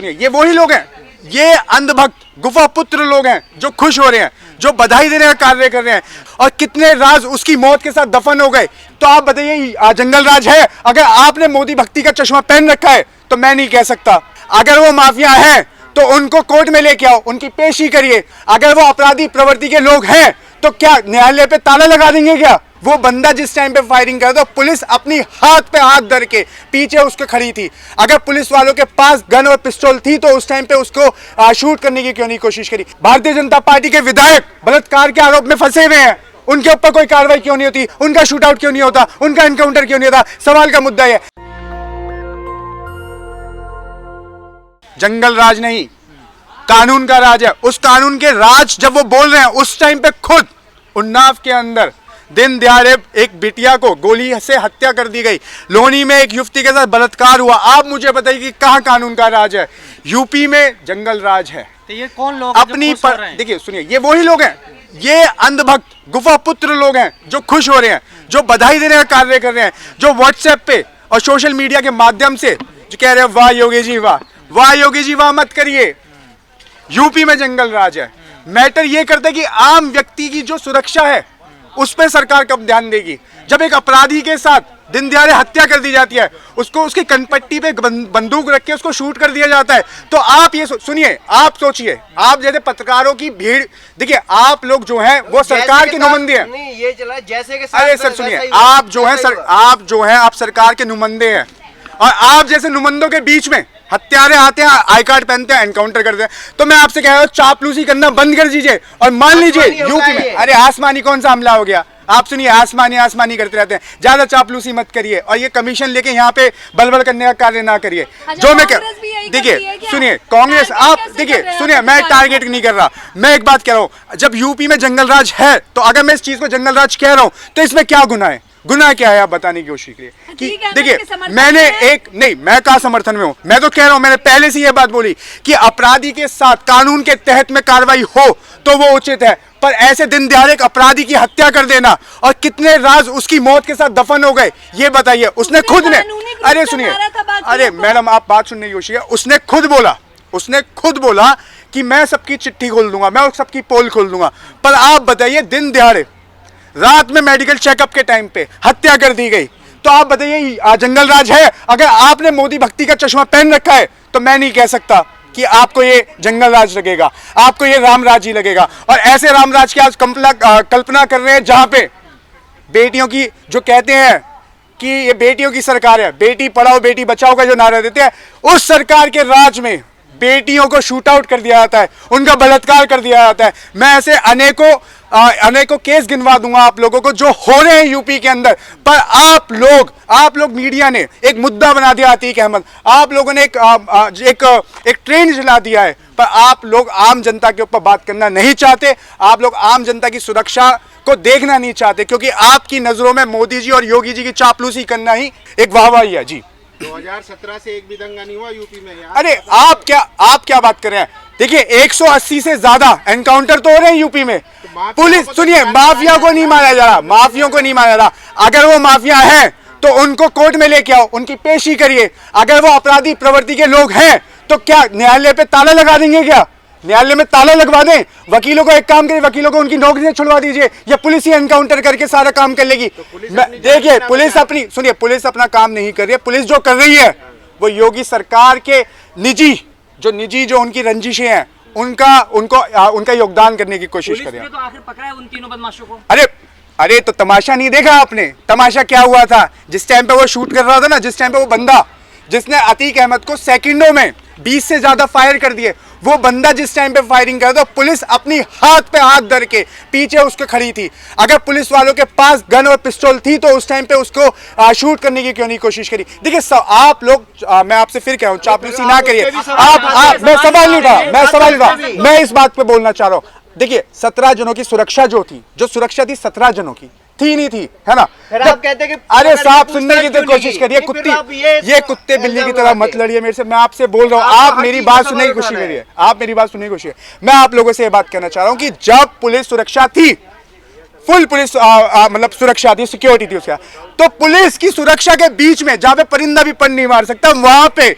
ये वही लोग हैं, ये अंधभक्त गुफा पुत्र लोग हैं जो खुश हो रहे हैं, जो बधाई देने का कार्य कर रहे हैं। और कितने राज उसकी मौत के साथ दफन हो गए। तो आप बताइए जंगल राज है? अगर आपने मोदी भक्ति का चश्मा पहन रखा है तो मैं नहीं कह सकता। अगर वो माफिया है तो उनको कोर्ट में लेके आओ, उनकी पेशी करिए। अगर वो अपराधी प्रवृत्ति के लोग हैं तो क्या न्यायालय पे ताला लगा देंगे क्या? वो बंदा जिस टाइम पे फायरिंग कर तो पुलिस अपनी हाथ पे हाथ धर के पीछे उसके खड़ी थी। अगर पुलिस वालों के पास गन और पिस्तौल थी तो उस टाइम पे उसको शूट करने की क्यों नहीं कोशिश करी? भारतीय जनता पार्टी के विधायक बलात्कार के आरोप में फंसे हुए हैं, उनके ऊपर कोई कार्रवाई क्यों नहीं होती? उनका शूट आउट क्यों नहीं होता? उनका एनकाउंटर क्यों नहीं होता? सवाल का मुद्दा है। जंगल राज नहीं, कानून का राज है। उस कानून के राज जब वो बोल रहे हैं उस टाइम पे खुद उन्नाव के अंदर दिन दहाड़े एक बिटिया को गोली से हत्या कर दी गई, लोनी में एक युवती के साथ बलात्कार हुआ। आप मुझे बताइए कि कहाँ कानून का राज है? यूपी में जंगल राज है। तो ये कौन लोग अपनी देखिए सुनिए, ये वही लोग हैं, ये अंधभक्त गुफा पुत्र लोग हैं जो खुश हो रहे हैं, जो बधाई देने का कार्य कर रहे हैं, जो व्हाट्सएप पे और सोशल मीडिया के माध्यम से जो कह रहे हैं वाह योगी जी वाह, वाह योगी जी वाह मत करिए। यूपी में जंगल राज है। मैटर ये करता है कि आम व्यक्ति की जो सुरक्षा है उस पर सरकार कब ध्यान देगी? जब एक अपराधी के साथ दिन दहाड़े हत्या कर दी जाती है, उसको उसकी कनपट्टी पे बंदूक रख के उसको शूट कर दिया जाता है, तो आप ये सुनिए, आप सोचिए, आप जैसे पत्रकारों की भीड़, देखिए आप लोग जो हैं वो सरकार के नुमाइंदे हैं। नहीं ये चला जैसे के अरे सर सुनिए, आप जो हैं आप सरकार के नुमाइंदे हैं, और आप जैसे नुमाइंदों के बीच में हत्यारे आते हैं, आई कार्ड पहनते हैं, एनकाउंटर करते हैं। तो मैं आपसे कह रहा हूँ चापलूसी करना बंद कर दीजिए। और मान लीजिए यूपी में, अरे आसमानी कौन सा हमला हो गया? आप सुनिए, आसमानी आसमानी करते रहते हैं, ज्यादा चापलूसी मत करिए और ये कमीशन लेके यहाँ पे बलबल करने का कार्य ना करिए। जो मैं देखिए सुनिए, कांग्रेस आप देखिए सुनिए, मैं टारगेट नहीं कर रहा, मैं एक बात कह रहा हूँ, जब यूपी में जंगल राज है तो अगर मैं इस चीज को जंगल राज कह रहा हूँ तो इसमें क्या गुनाह है? गुनाह क्या है आप बताने की कोशिश करिए। कि देखिए मैंने एक नहीं, मैं कहा समर्थन में हूं, मैं तो कह रहा हूं, मैंने पहले से यह बात बोली कि अपराधी के साथ कानून के तहत में कार्रवाई हो तो वो उचित है, पर ऐसे दिन दहाड़े एक अपराधी की हत्या कर देना और कितने राज उसकी मौत के साथ दफन हो गए, ये बताइए। उसने खुद ने, अरे सुनिए, अरे मैडम आप बात सुनने की कोशिश, उसने खुद बोला कि मैं सबकी चिट्ठी खोल दूंगा, मैं सबकी पोल खोल दूंगा। पर आप बताइए, दिन दहाड़े रात में मेडिकल चेकअप के टाइम पे हत्या कर दी गई, तो आप बताइए जंगल राज है? अगर आपने मोदी भक्ति का चश्मा पहन रखा है तो मैं नहीं कह सकता कि आपको ये जंगल राज लगेगा, आपको ये राम राज ही लगेगा। और ऐसे राम राज की आज कल्पना कर रहे हैं जहां पे बेटियों की, जो कहते हैं कि ये बेटियों की सरकार है, बेटी पढ़ाओ बेटी बचाओ का जो नारा देते हैं, उस सरकार के राज में बेटियों को शूट आउट कर दिया जाता है, उनका बलात्कार कर दिया जाता है। मैं ऐसे अनेकों केस गिनवा दूंगा आप लोगों को जो हो रहे हैं यूपी के अंदर। पर आप लोग मीडिया ने एक मुद्दा बना दिया अतीक अहमद, आप लोगों ने एक ट्रेंड चला दिया है, पर आप लोग आम जनता के ऊपर बात करना नहीं चाहते, आप लोग आम जनता की सुरक्षा को देखना नहीं चाहते, क्योंकि आपकी नजरों में मोदी जी और योगी जी की चापलूसी करना ही एक वाहवाही है। जी 2017 से एक भी दंगा नहीं हुआ यूपी में यार। अरे आप क्या बात कर रहे हैं? देखिए 180 से ज्यादा एनकाउंटर तो हो रहे हैं यूपी में। तो पुलिस सुनिए, माफिया को नहीं मारा जा रहा, माफियों को नहीं मारा जा रहा। अगर वो माफिया है तो उनको कोर्ट में लेके आओ, उनकी पेशी करिए। अगर वो अपराधी प्रवृत्ति के लोग हैं तो क्या न्यायालय पे ताला लगा देंगे क्या? न्यायालय में ताला लगवा दें। वकीलों को एक काम करिए, वकीलों को उनकी नौकरी से छुड़वा दीजिए, या पुलिस ही एनकाउंटर करके सारा काम कर लेगी। देखिए पुलिस अपनी, सुनिए, पुलिस अपना काम नहीं कर रही है। पुलिस जो कर रही है वो योगी सरकार के निजी जो उनकी रंजिशें हैं उनका योगदान करने की कोशिश कर रही है। तो आखिर पकड़ा है उन तीनों बदमाशों को। अरे तो तमाशा नहीं देखा आपने? तमाशा क्या हुआ था जिस टाइम पे वो शूट कर रहा था ना, जिस टाइम पे वो बंदा जिसने अतीक अहमद को सेकंडों में 20 से ज्यादा फायर कर दिए, वो बंदा जिस टाइम पे फायरिंग कर रहा था, पुलिस अपनी हाथ पे हाथ धर के पीछे उसके खड़ी थी। अगर पुलिस वालों के पास गन और पिस्तौल थी तो उस टाइम पे उसको शूट करने की क्यों नहीं कोशिश करी? देखिए आप लोग, मैं आपसे फिर कह रहा हूँ, चापलूसी ना करिए। मैं सवाल नहीं उठा, मैं इस बात पे बोलना चाह रहा हूँ। देखिए 17 जनों की सुरक्षा जो सुरक्षा थी 17 जनों की थी नहीं थी, है ना? आप कहते कि अरे साहब सुनने की तो कोशिश करिए, ये कुत्ते बिल्ली की तरह मत लड़िए मेरे से। मैं आपसे बोल रहा हूँ, आप मेरी बात सुनने की कोशिश करिए, आप मेरी बात सुनने की कोशिश। मैं आप लोगों से ये बात कहना चाह रहा हूँ कि जब पुलिस सुरक्षा थी, फुल पुलिस मतलब सुरक्षा थी, सिक्योरिटी थी उसका, तो पुलिस की सुरक्षा के बीच में जहां पे परिंदा भी पर नहीं मार सकता, वहां पे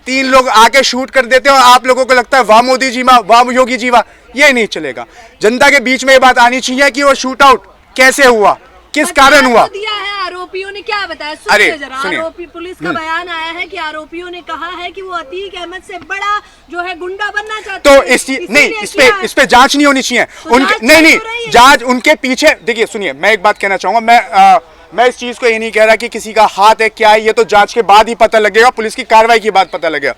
3 लोग आके शूट कर देते हैं और आप लोगों को लगता है वाह मोदी जी वाह योगी जी वाह, ये नहीं चलेगा। जनता के बीच में ये बात आनी चाहिए कि वो शूट आउट कैसे हुआ, किस कारण हुआ। दिया है आरोपियों ने, क्या बताया अरे, सुनिए जरा। सुनिए। आरोपी पुलिस का बयान आया है कि आरोपियों ने कहा है कि वो अतीक अहमद से बड़ा जो है गुंडा बनना चाहते तो हैं। इस चीज इसीलिए नहीं, किया है। इस पे जांच नहीं होनी चाहिए तो उनके, जांच नहीं चल तो रही नहीं है। जांच उनके पीछे। देखिए सुनिए, मैं एक बात कहना चाहूंगा, मैं इस चीज को ये नहीं कह रहा कि किसी का हाथ है क्या है, ये तो जांच के बाद ही पता लगेगा, पुलिस की कार्रवाई के बाद पता लगेगा।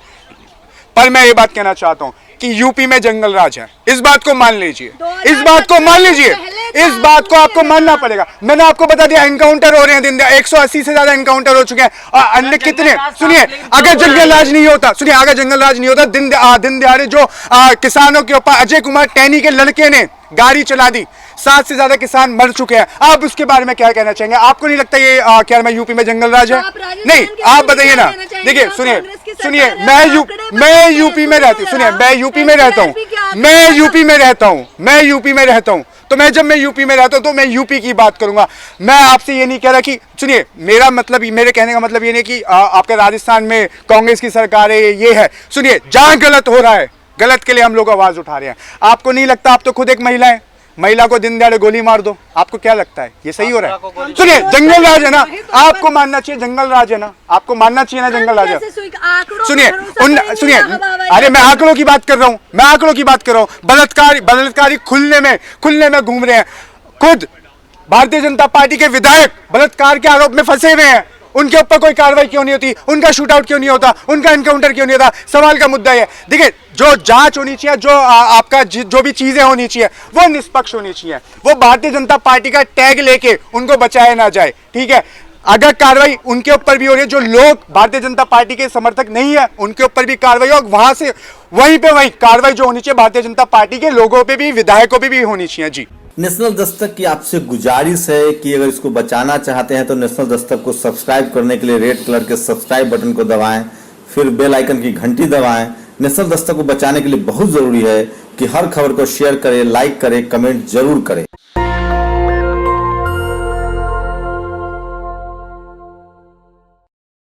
पर मैं ये बात कहना चाहता हूं कि यूपी में जंगल राज है, इस बात को मान लीजिए, इस बात को मान लीजिए, इस बात को आपको मानना पड़ेगा। मैंने आपको बता दिया एनकाउंटर हो रहे हैं दिन 180 से ज्यादा एनकाउंटर हो चुके हैं और अन्य कितने। सुनिए, अगर जंगल राज नहीं होता, सुनिए अगर जंगल राज नहीं होता, दिन दिहाड़े जो किसानों के ऊपर अजय कुमार टैनी के लड़के ने गाड़ी चला दी, 7 से ज्यादा किसान मर चुके हैं। आप उसके बारे में क्या कहना चाहेंगे? आपको नहीं लगता ये क्या मैं यूपी में जंगल राज है? नहीं, आप बताइए ना। देखिए सुनिए, मैं यूपी में रहती, सुनिए मैं यूपी में रहता हूँ, मैं यूपी में रहता हूँ, तो जब मैं यूपी में रहता हूँ तो मैं यूपी की बात करूंगा। मैं आपसे ये नहीं कह रहा कि, सुनिए मेरे कहने का मतलब ये नहीं कि आपका राजस्थान में कांग्रेस की सरकार है, ये है। सुनिए, जहां गलत हो रहा है, गलत के लिए हम लोग आवाज उठा रहे हैं। आपको नहीं लगता, आप तो खुद एक महिला है, महिला को दिन दहाड़े गोली मार दो, आपको क्या लगता है ये सही हो रहा है? सुनिए, जंगल राज है ना, आपको मानना चाहिए जंगल राज है ना, आपको मानना चाहिए ना जंगल राज है। सुनिए, अरे मैं आंकड़ों की बात कर रहा हूँ, मैं आंकड़ों की बात कर रहा हूँ। बलात्कारी खुलने में घूम रहे हैं। खुद भारतीय जनता पार्टी के विधायक बलात्कार के आरोप में फंसे हुए हैं, उनके ऊपर कोई कार्रवाई क्यों नहीं होती? उनका शूट आउट क्यों नहीं होता? उनका एनकाउंटर क्यों नहीं होता? सवाल का मुद्दा है। देखिए, जो जांच होनी चाहिए, जो आपका जो भी चीजें होनी चाहिए वो निष्पक्ष होनी चाहिए। वो भारतीय जनता पार्टी का टैग लेके उनको बचाया ना जाए, ठीक है? अगर कार्रवाई उनके ऊपर भी हो रही है, जो लोग भारतीय जनता पार्टी के समर्थक नहीं है उनके ऊपर भी कार्रवाई हो, वहां से वहीं कार्रवाई जो होनी चाहिए भारतीय जनता पार्टी के लोगों पे भी, विधायकों पे भी होनी चाहिए। जी, नेशनल दस्तक की आपसे गुजारिश है कि अगर इसको बचाना चाहते हैं तो नेशनल दस्तक को सब्सक्राइब करने के लिए रेड कलर के सब्सक्राइब बटन को दबाएं, फिर बेल आइकन की घंटी दबाएं। नेशनल दस्तक को बचाने के लिए बहुत जरूरी है कि हर खबर को शेयर करें, लाइक करें, कमेंट जरूर करें।